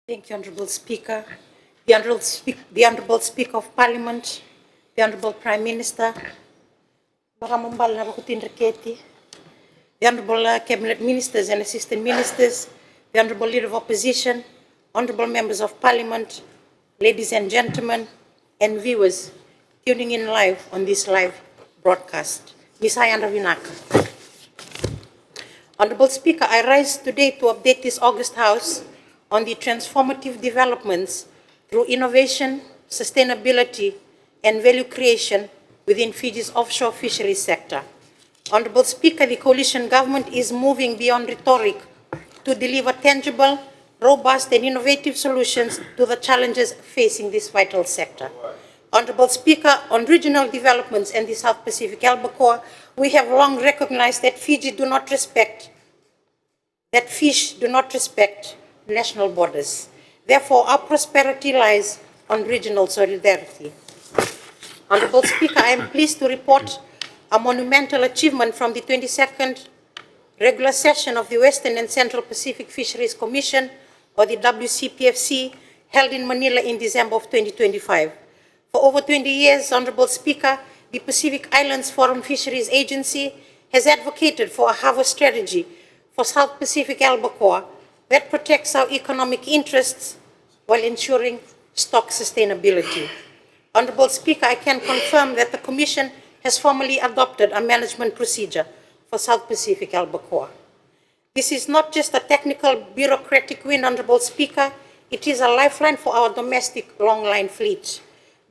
Thank you, Honourable Speaker. The Honourable Speaker of Parliament, the Honourable Prime Minister, the Honourable Cabinet Ministers and Assistant Ministers, the Honourable Leader of Opposition, Honourable Members of Parliament, ladies and gentlemen, and viewers tuning in live on this live broadcast. Ms. Ayanda Vinaka. Honourable Speaker, I rise today to update this August House on the transformative developments through innovation, sustainability, and value creation within Fiji's offshore fisheries sector. Honourable Speaker, the coalition government is moving beyond rhetoric to deliver tangible, robust, and innovative solutions to the challenges facing this vital sector. Honourable Speaker, on regional developments and the South Pacific albacore, we have long recognized that fish do not respect national borders. Therefore, our prosperity lies on regional solidarity. Honourable Speaker, I am pleased to report a monumental achievement from the 22nd regular session of the Western and Central Pacific Fisheries Commission, or the WCPFC, held in Manila in December of 2025. For over 20 years, Honourable Speaker, the Pacific Islands Foreign Fisheries Agency has advocated for a harvest strategy for South Pacific albacore that protects our economic interests while ensuring stock sustainability. Honourable Speaker, I can confirm that the Commission has formally adopted a management procedure for South Pacific albacore. This is not just a technical bureaucratic win, Honourable Speaker, it is a lifeline for our domestic longline fleet.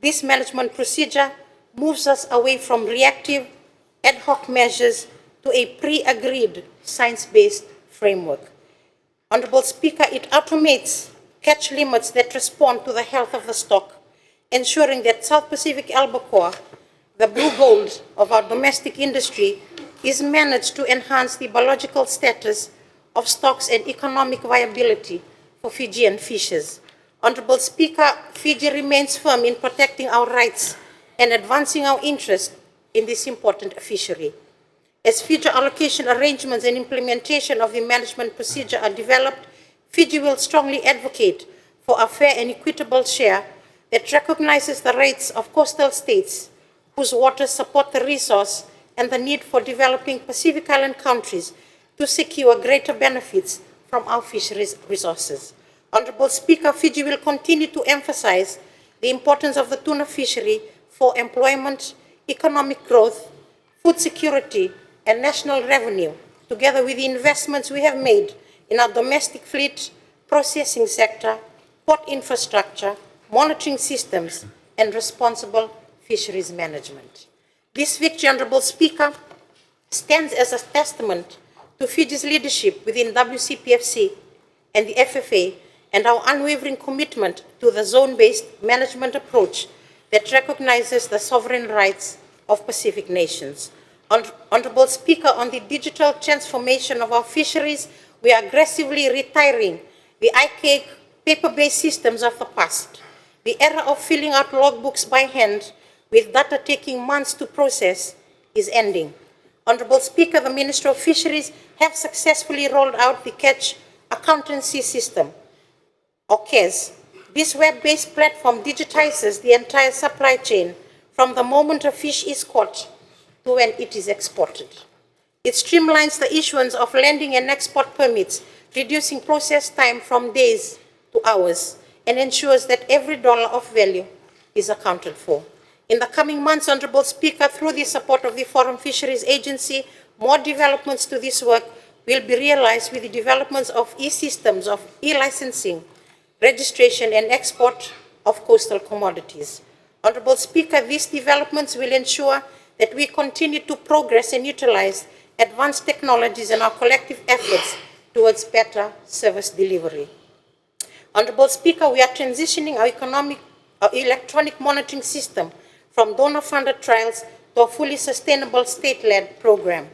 This management procedure moves us away from reactive ad hoc measures to a pre-agreed science-based framework. Honourable Speaker, it automates catch limits that respond to the health of the stock, ensuring that South Pacific albacore, the blue gold of our domestic industry, is managed to enhance the biological status of stocks and economic viability for Fijian fishers. Honourable Speaker, Fiji remains firm in protecting our rights and advancing our interest in this important fishery. As future allocation arrangements and implementation of the management procedure are developed, Fiji will strongly advocate for a fair and equitable share that recognizes the rights of coastal states whose waters support the resource and the need for developing Pacific Island countries to secure greater benefits from our fisheries resources. Honourable Speaker, Fiji will continue to emphasize the importance of the tuna fishery for employment, economic growth, food security, and national revenue, together with the investments we have made in our domestic fleet, processing sector, port infrastructure, monitoring systems, and responsible fisheries management. This victory, Honourable Speaker, stands as a testament to Fiji's leadership within WCPFC and the FFA, and our unwavering commitment to the zone-based management approach that recognizes the sovereign rights of Pacific nations. Honourable Speaker, on the digital transformation of our fisheries, we are aggressively retiring the archaic paper-based systems of the past. The era of filling out logbooks by hand with data taking months to process is ending. Honourable Speaker, the Minister of Fisheries have successfully rolled out the Catch Accountancy System, or CAS. This web-based platform digitizes the entire supply chain from the moment a fish is caught to when it is exported. It streamlines the issuance of landing and export permits, reducing process time from days to hours, and ensures that every dollar of value is accounted for. In the coming months, Honourable Speaker, through the support of the Foreign Fisheries Agency, more developments to this work will be realized with the developments of e-systems of e-licensing, registration and export of coastal commodities. Honourable Speaker, these developments will ensure that we continue to progress and utilize advanced technologies in our collective efforts towards better service delivery. Honourable Speaker, we are transitioning our electronic monitoring system from donor-funded trials to a fully sustainable state-led program.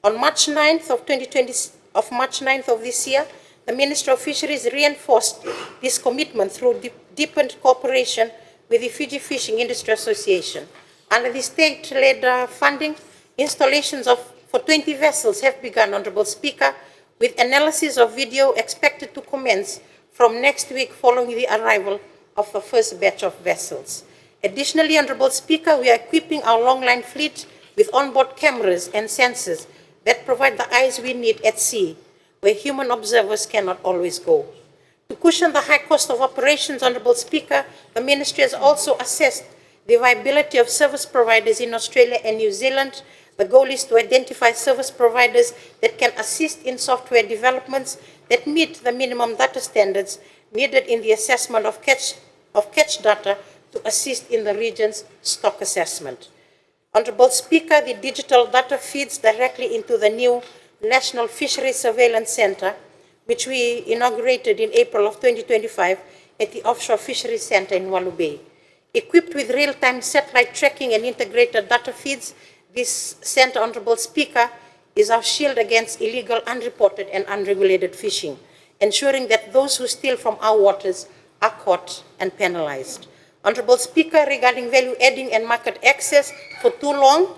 On March 9th of this year, the Minister of Fisheries reinforced this commitment through deepened cooperation with the Fiji Fishing Industry Association. Under the state-led funding, installations for 20 vessels have begun, Honourable Speaker, with analysis of video expected to commence from next week following the arrival of the first batch of vessels. Additionally, Honorable Speaker, we are equipping our longline fleet with onboard cameras and sensors that provide the eyes we need at sea, where human observers cannot always go. To cushion the high cost of operations, Honorable Speaker, the Ministry has also assessed the viability of service providers in Australia and New Zealand. The goal is to identify service providers that can assist in software developments that meet the minimum data standards needed in the assessment of catch data to assist in the region's stock assessment. Honorable Speaker, the digital data feeds directly into the new National Fisheries Surveillance Center, which we inaugurated in April of 2025 at the Offshore Fisheries Center in Walu Bay. Equipped with real-time satellite tracking and integrated data feeds, this center, Honorable Speaker, is our shield against illegal, unreported, and unregulated fishing, ensuring that those who steal from our waters are caught and penalized. Honorable Speaker, regarding value adding and market access, for too long,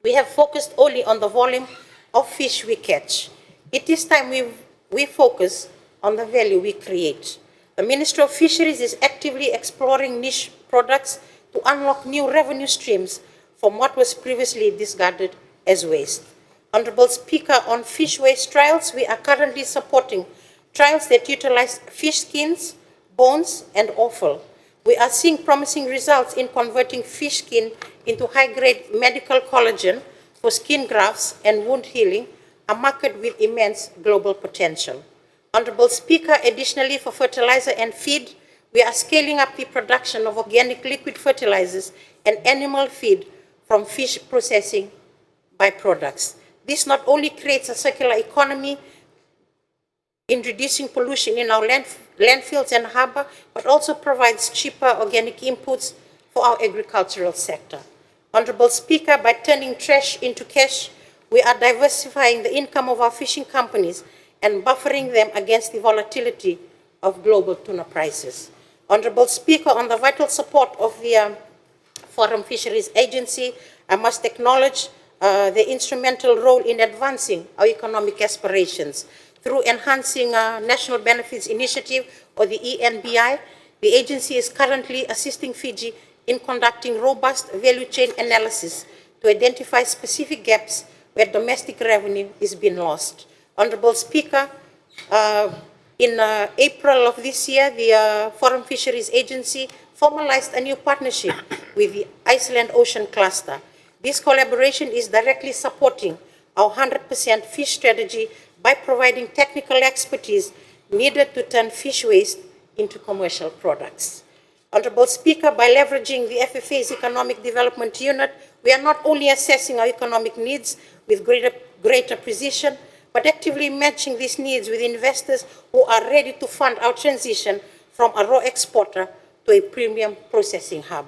we have focused only on the volume of fish we catch. It is time we focus on the value we create. The Ministry of Fisheries is actively exploring niche products to unlock new revenue streams from what was previously discarded as waste. Honorable Speaker, on fish waste trials, we are currently supporting trials that utilize fish skins, bones, and offal. We are seeing promising results in converting fish skin into high-grade medical collagen for skin grafts and wound healing, a market with immense global potential. Honorable Speaker, additionally, for fertilizer and feed, we are scaling up the production of organic liquid fertilizers and animal feed from fish processing byproducts. This not only creates a circular economy in reducing pollution in our landfills and harbor, but also provides cheaper organic inputs for our agricultural sector. Honorable Speaker, by turning trash into cash, we are diversifying the income of our fishing companies and buffering them against the volatility of global tuna prices. Honorable Speaker, on the vital support of the Foreign Fisheries Agency, I must acknowledge the instrumental role in advancing our economic aspirations. Through enhancing National Benefits Initiative, or the ENBI, the agency is currently assisting Fiji in conducting robust value chain analysis to identify specific gaps where domestic revenue is being lost. Honorable Speaker, in April of this year, the Foreign Fisheries Agency formalized a new partnership with the Iceland Ocean Cluster. This collaboration is directly supporting our 100% fish strategy by providing technical expertise needed to turn fish waste into commercial products. Honorable Speaker, by leveraging the FFA's Economic Development Unit, we are not only assessing our economic needs with greater precision, but actively matching these needs with investors who are ready to fund our transition from a raw exporter to a premium processing hub.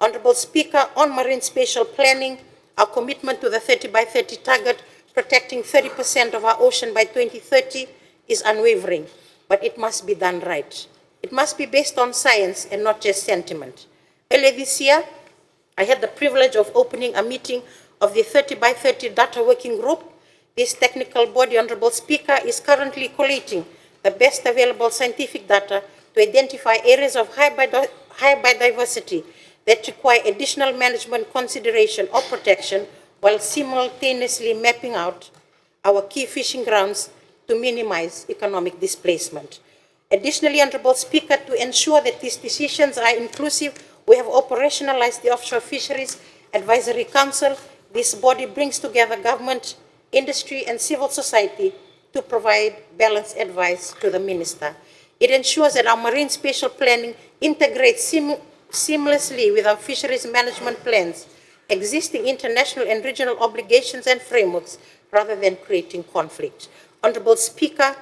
Honorable Speaker, on marine spatial planning, our commitment to the 30 by 30 target, protecting 30% of our ocean by 2030, is unwavering, but it must be done right. It must be based on science and not just sentiment. Earlier this year, I had the privilege of opening a meeting of the 30 by 30 data working group. This technical body, Honorable Speaker, is currently collating the best available scientific data to identify areas of high biodiversity that require additional management consideration or protection, while simultaneously mapping out our key fishing grounds to minimize economic displacement. Additionally, Honorable Speaker, to ensure that these decisions are inclusive, we have operationalized the Offshore Fisheries Advisory Council. This body brings together government, industry, and civil society to provide balanced advice to the Minister. It ensures that our marine spatial planning integrates seamlessly with our fisheries management plans, existing international and regional obligations and frameworks, rather than creating conflict. Honorable Speaker,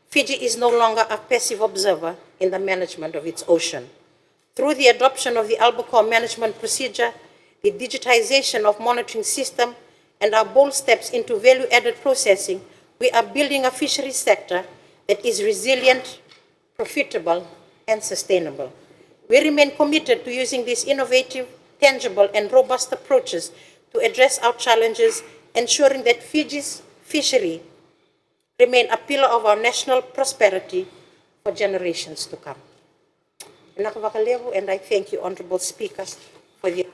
Fiji is no longer a passive observer in the management of its ocean. Through the adoption of the albacore management procedure, the digitization of monitoring system, and our bold steps into value-added processing, we are building a fisheries sector that is resilient, profitable, and sustainable. We remain committed to using these innovative, tangible, and robust approaches to address our challenges, ensuring that Fiji's fishery remain a pillar of our national prosperity for for generations to come. And I thank you, Honorable Speakers, for the